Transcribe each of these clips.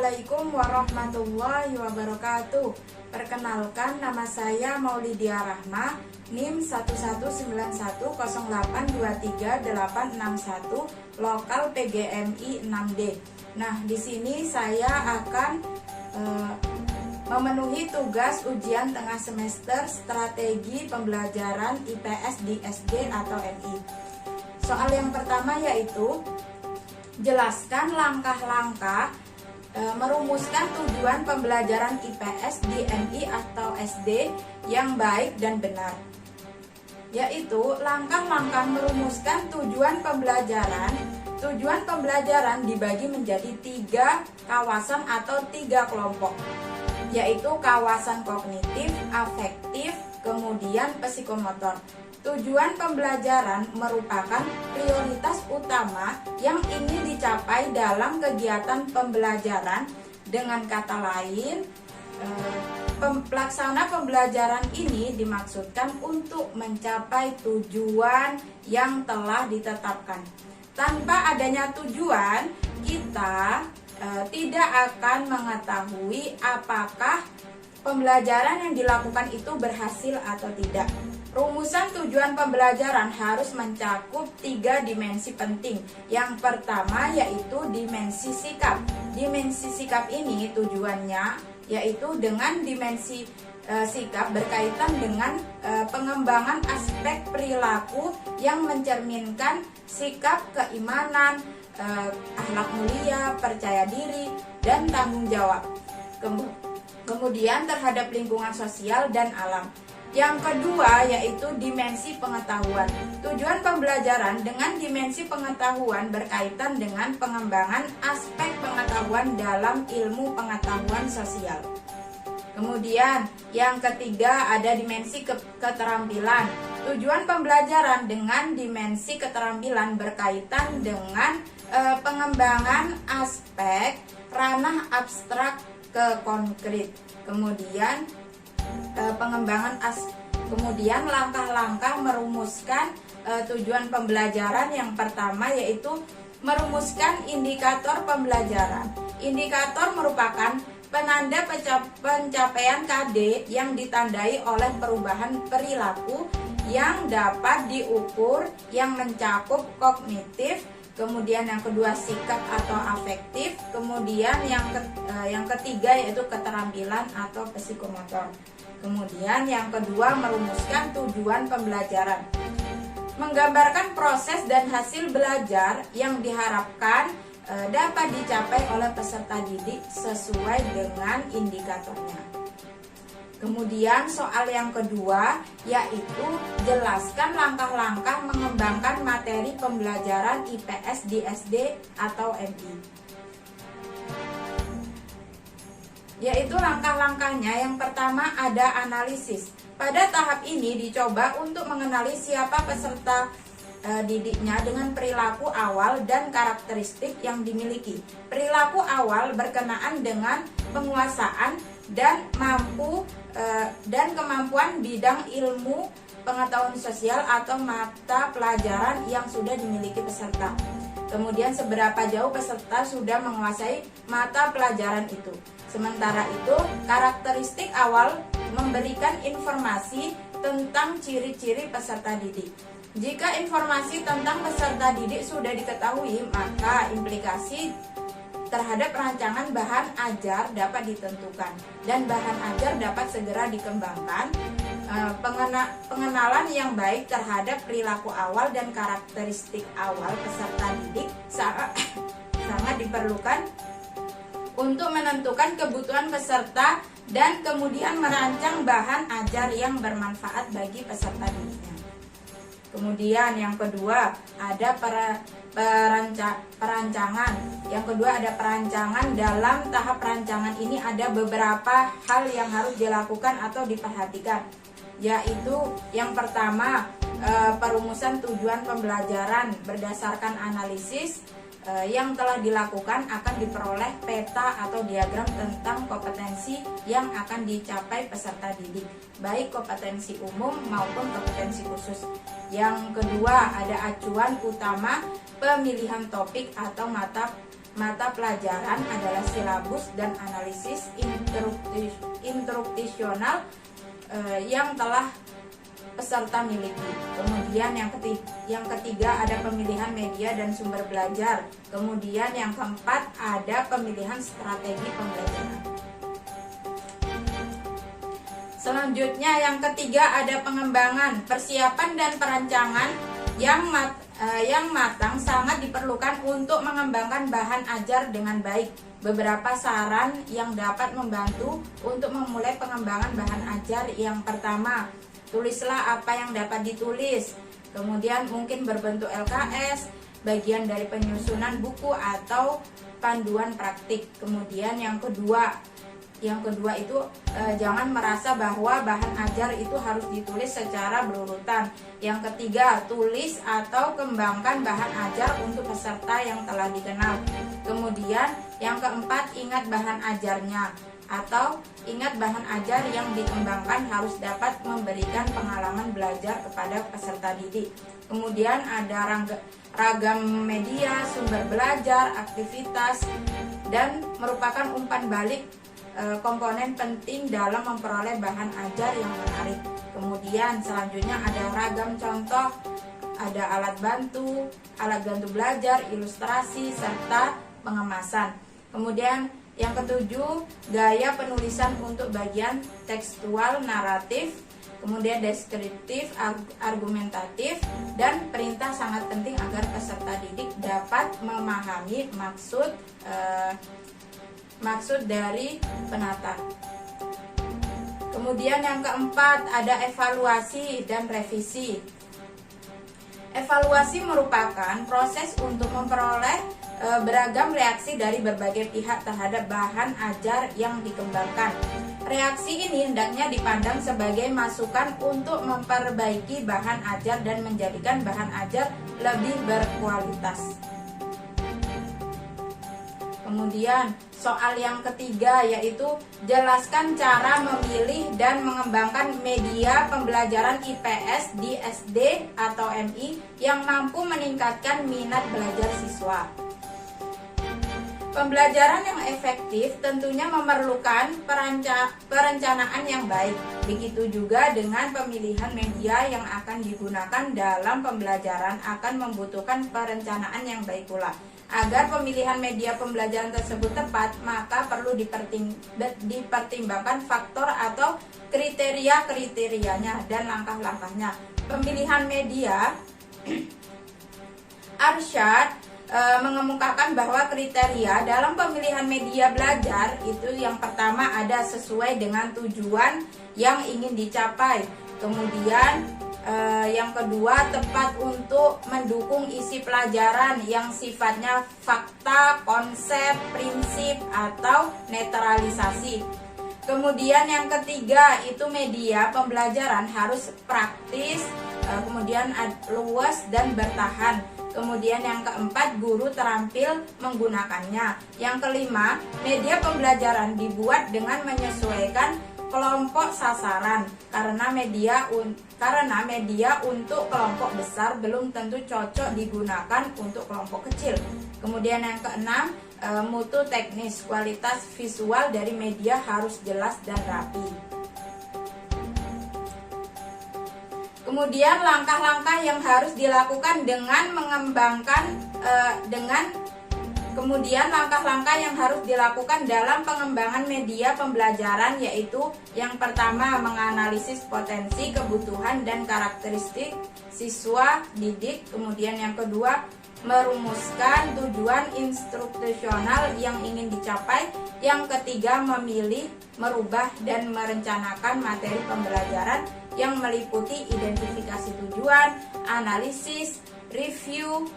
Assalamualaikum warahmatullahi wabarakatuh. Perkenalkan, nama saya Maulidia Rahma, NIM 11910823861, lokal PGMI 6D. Nah, di sini saya akan memenuhi tugas ujian tengah semester strategi pembelajaran IPS di SD atau MI. Soal yang pertama yaitu jelaskan langkah-langkah merumuskan tujuan pembelajaran IPS di MI atau SD yang baik dan benar. Yaitu langkah-langkah merumuskan tujuan pembelajaran. Tujuan pembelajaran dibagi menjadi 3 kawasan atau 3 kelompok, yaitu kawasan kognitif, afektif, kemudian psikomotor. Tujuan pembelajaran merupakan prioritas utama yang ingin dicapai dalam kegiatan pembelajaran. Dengan kata lain, pelaksana pembelajaran ini dimaksudkan untuk mencapai tujuan yang telah ditetapkan. Tanpa adanya tujuan, kita tidak akan mengetahui apakah pembelajaran yang dilakukan itu berhasil atau tidak. Rumusan tujuan pembelajaran harus mencakup 3 dimensi penting. Yang pertama yaitu dimensi sikap. Dimensi sikap ini tujuannya yaitu dengan dimensi sikap berkaitan dengan pengembangan aspek perilaku yang mencerminkan sikap, keimanan, akhlak mulia, percaya diri, dan tanggung jawab. Kemudian terhadap lingkungan sosial dan alam. Yang kedua yaitu dimensi pengetahuan. Tujuan pembelajaran dengan dimensi pengetahuan berkaitan dengan pengembangan aspek pengetahuan dalam ilmu pengetahuan sosial. Kemudian yang ketiga ada dimensi keterampilan. Tujuan pembelajaran dengan dimensi keterampilan berkaitan dengan pengembangan aspek ranah abstrak ke konkret. Kemudian kemudian langkah-langkah merumuskan tujuan pembelajaran. Yang pertama yaitu merumuskan indikator pembelajaran. Indikator merupakan penanda pencapaian KD yang ditandai oleh perubahan perilaku yang dapat diukur, yang mencakup kognitif. Kemudian yang kedua sikap atau afektif. Kemudian yang ketiga yaitu keterampilan atau psikomotor. Kemudian yang kedua merumuskan tujuan pembelajaran. Menggambarkan proses dan hasil belajar yang diharapkan dapat dicapai oleh peserta didik sesuai dengan indikatornya. Kemudian soal yang kedua yaitu jelaskan langkah-langkah mengembangkan materi pembelajaran IPS di SD atau MI. Yaitu langkah-langkahnya, yang pertama ada analisis. Pada tahap ini dicoba untuk mengenali siapa peserta didiknya dengan perilaku awal dan karakteristik yang dimiliki. Perilaku awal berkenaan dengan penguasaan dan kemampuan bidang ilmu pengetahuan sosial atau mata pelajaran yang sudah dimiliki peserta. Kemudian seberapa jauh peserta sudah menguasai mata pelajaran itu. Sementara itu, karakteristik awal memberikan informasi tentang ciri-ciri peserta didik. Jika informasi tentang peserta didik sudah diketahui, maka implikasi terhadap rancangan bahan ajar dapat ditentukan dan bahan ajar dapat segera dikembangkan. Pengenalan yang baik terhadap perilaku awal dan karakteristik awal peserta didik sangat diperlukan untuk menentukan kebutuhan peserta dan kemudian merancang bahan ajar yang bermanfaat bagi peserta didiknya. Kemudian yang kedua ada perancangan. Yang kedua ada perancangan. Dalam tahap perancangan ini ada beberapa hal yang harus dilakukan atau diperhatikan. Yaitu yang pertama perumusan tujuan pembelajaran berdasarkan analisis yang telah dilakukan akan diperoleh peta atau diagram tentang kompetensi yang akan dicapai peserta didik, baik kompetensi umum maupun kompetensi khusus. Yang kedua ada acuan utama pemilihan topik atau mata mata pelajaran adalah silabus dan analisis instruksional yang telah peserta miliki. Kemudian yang ketiga ada pemilihan media dan sumber belajar. Kemudian yang keempat ada pemilihan strategi pembelajaran. Selanjutnya yang ketiga ada pengembangan, persiapan dan perancangan yang matang sangat diperlukan untuk mengembangkan bahan ajar dengan baik. Beberapa saran yang dapat membantu untuk memulai pengembangan bahan ajar. Yang pertama, tulislah apa yang dapat ditulis. Kemudian mungkin berbentuk LKS, bagian dari penyusunan buku atau panduan praktik. Kemudian yang kedua itu jangan merasa bahwa bahan ajar itu harus ditulis secara berurutan. Yang ketiga, tulis atau kembangkan bahan ajar untuk peserta yang telah dikenal. Kemudian yang keempat, ingat bahan ajarnya atau ingat bahan ajar yang dikembangkan harus dapat memberikan pengalaman belajar kepada peserta didik. Kemudian ada ragam media, sumber belajar, aktivitas, dan merupakan umpan balik komponen penting dalam memperoleh bahan ajar yang menarik. Kemudian selanjutnya ada ragam contoh, ada alat bantu belajar, ilustrasi, serta pengemasan. Kemudian yang ketujuh, gaya penulisan untuk bagian tekstual, naratif, kemudian deskriptif, argumentatif, dan perintah sangat penting agar peserta didik dapat memahami maksud dari penata. Kemudian yang keempat ada evaluasi dan revisi. Evaluasi merupakan proses untuk memperoleh beragam reaksi dari berbagai pihak terhadap bahan ajar yang dikembangkan. Reaksi ini hendaknya dipandang sebagai masukan untuk memperbaiki bahan ajar dan menjadikan bahan ajar lebih berkualitas. Kemudian soal yang ketiga yaitu jelaskan cara memilih dan mengembangkan media pembelajaran IPS di SD atau MI yang mampu meningkatkan minat belajar siswa. Pembelajaran yang efektif tentunya memerlukan perencanaan yang baik. Begitu juga dengan pemilihan media yang akan digunakan dalam pembelajaran akan membutuhkan perencanaan yang baik pula. Agar pemilihan media pembelajaran tersebut tepat, maka perlu dipertimbangkan faktor atau kriteria-kriterianya dan langkah-langkahnya. Pemilihan media Arsyad mengemukakan bahwa kriteria dalam pemilihan media belajar itu yang pertama ada sesuai dengan tujuan yang ingin dicapai. Kemudian yang kedua tepat untuk mendukung isi pelajaran yang sifatnya fakta, konsep, prinsip, atau netralisasi. Kemudian yang ketiga itu media pembelajaran harus praktis, kemudian luas dan bertahan. Kemudian yang keempat, guru terampil menggunakannya. Yang kelima, media pembelajaran dibuat dengan menyesuaikan kelompok sasaran karena media untuk kelompok besar belum tentu cocok digunakan untuk kelompok kecil. Kemudian yang keenam, mutu teknis, kualitas visual dari media harus jelas dan rapi. Kemudian langkah-langkah yang harus dilakukan dengan dalam pengembangan media pembelajaran yaitu yang pertama menganalisis potensi, kebutuhan, dan karakteristik siswa didik. Kemudian yang kedua merumuskan tujuan instruksional yang ingin dicapai. Yang ketiga memilih, merubah, dan merencanakan materi pembelajaran yang meliputi identifikasi tujuan, analisis, review,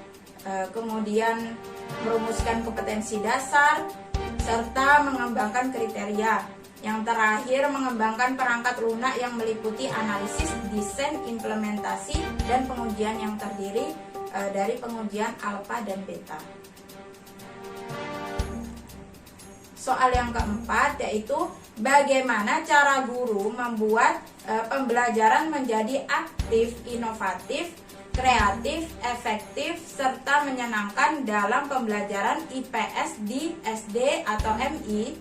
kemudian merumuskan kompetensi dasar, serta mengembangkan kriteria. Yang terakhir, mengembangkan perangkat lunak yang meliputi analisis, desain, implementasi, dan pengujian yang terdiri dari pengujian alfa dan beta. Soal yang keempat yaitu bagaimana cara guru membuat pembelajaran menjadi aktif, inovatif, kreatif, efektif, serta menyenangkan dalam pembelajaran IPS di SD atau MI?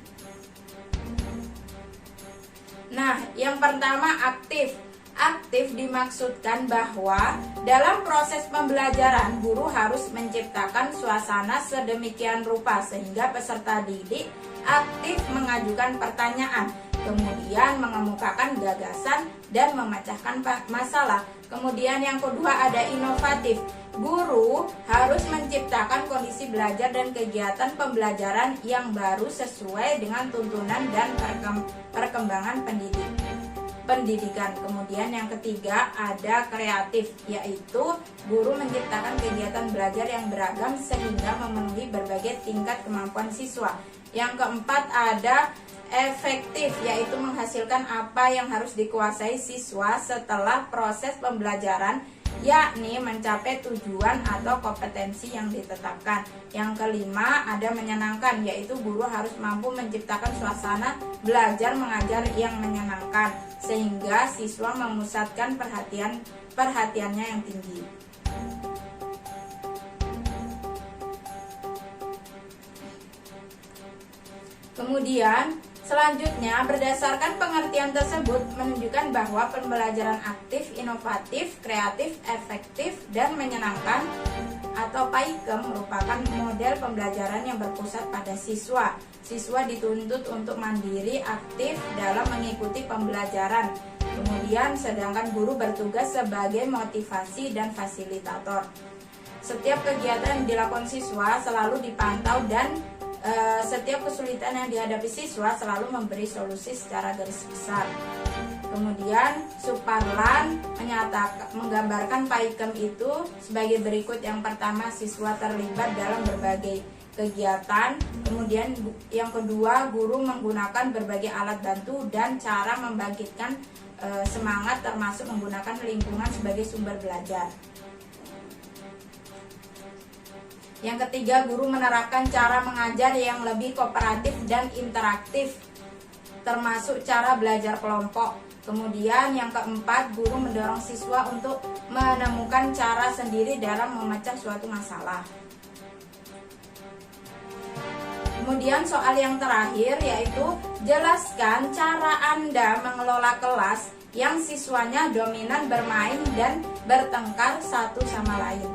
Nah, yang pertama aktif. Aktif dimaksudkan bahwa dalam proses pembelajaran guru harus menciptakan suasana sedemikian rupa sehingga peserta didik aktif mengajukan pertanyaan, kemudian mengemukakan gagasan dan memecahkan masalah. Kemudian yang kedua ada inovatif. Guru harus menciptakan kondisi belajar dan kegiatan pembelajaran yang baru sesuai dengan tuntunan dan perkembangan pendidikan. Kemudian yang ketiga ada kreatif, yaitu guru menciptakan kegiatan belajar yang beragam sehingga memenuhi berbagai tingkat kemampuan siswa. Yang keempat ada efektif, yaitu menghasilkan apa yang harus dikuasai siswa setelah proses pembelajaran, yakni mencapai tujuan atau kompetensi yang ditetapkan. Yang kelima ada menyenangkan, yaitu guru harus mampu menciptakan suasana belajar mengajar yang menyenangkan sehingga siswa memusatkan perhatiannya yang tinggi. Kemudian selanjutnya, berdasarkan pengertian tersebut menunjukkan bahwa pembelajaran aktif, inovatif, kreatif, efektif, dan menyenangkan atau PAIKEM merupakan model pembelajaran yang berpusat pada siswa. Siswa dituntut untuk mandiri, aktif dalam mengikuti pembelajaran. Kemudian, sedangkan guru bertugas sebagai motivasi dan fasilitator. Setiap kegiatan yang dilakukan siswa selalu dipantau dan setiap kesulitan yang dihadapi siswa selalu memberi solusi secara garis besar. Kemudian Suparlan menggambarkan PAIKEM itu sebagai berikut. Yang pertama, siswa terlibat dalam berbagai kegiatan. Kemudian yang kedua, guru menggunakan berbagai alat bantu dan cara membangkitkan semangat, termasuk menggunakan lingkungan sebagai sumber belajar. Yang ketiga, guru menerapkan cara mengajar yang lebih kooperatif dan interaktif, termasuk cara belajar kelompok. Kemudian yang keempat, guru mendorong siswa untuk menemukan cara sendiri dalam memecah suatu masalah. Kemudian soal yang terakhir yaitu jelaskan cara Anda mengelola kelas yang siswanya dominan bermain dan bertengkar satu sama lain.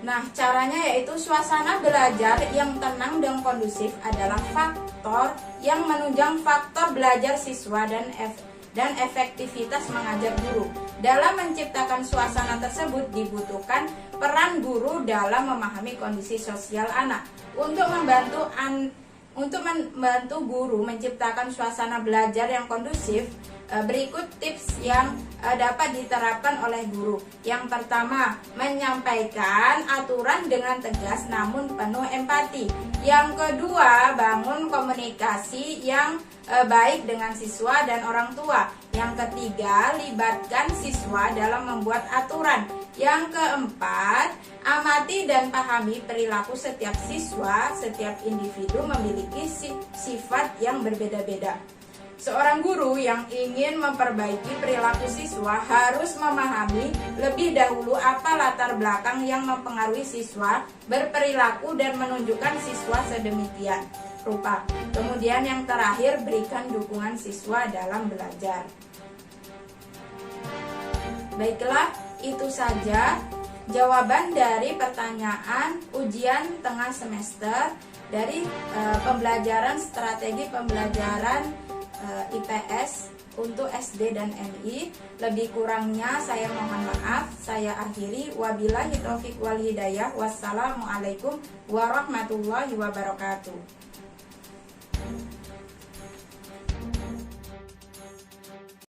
Nah, caranya yaitu suasana belajar yang tenang dan kondusif adalah faktor yang menunjang faktor belajar siswa dan efektivitas mengajar guru. Dalam menciptakan suasana tersebut dibutuhkan peran guru dalam memahami kondisi sosial anak. Untuk membantu guru menciptakan suasana belajar yang kondusif, berikut tips yang dapat diterapkan oleh guru. Yang pertama, menyampaikan aturan dengan tegas namun penuh empati. Yang kedua, bangun komunikasi yang baik dengan siswa dan orang tua. Yang ketiga, libatkan siswa dalam membuat aturan. Yang keempat, amati dan pahami perilaku setiap siswa. Setiap individu memiliki sifat yang berbeda-beda. Seorang guru yang ingin memperbaiki perilaku siswa harus memahami lebih dahulu apa latar belakang yang mempengaruhi siswa berperilaku dan menunjukkan siswa sedemikian rupa. Kemudian yang terakhir, berikan dukungan siswa dalam belajar. Baiklah, itu saja jawaban dari pertanyaan ujian tengah semester dari pembelajaran strategi pembelajaran IPS untuk SD dan MI. Lebih kurangnya saya mohon maaf. Saya akhiri. Wabillahi taufiq wal hidayah. Wassalamualaikum warahmatullahi wabarakatuh.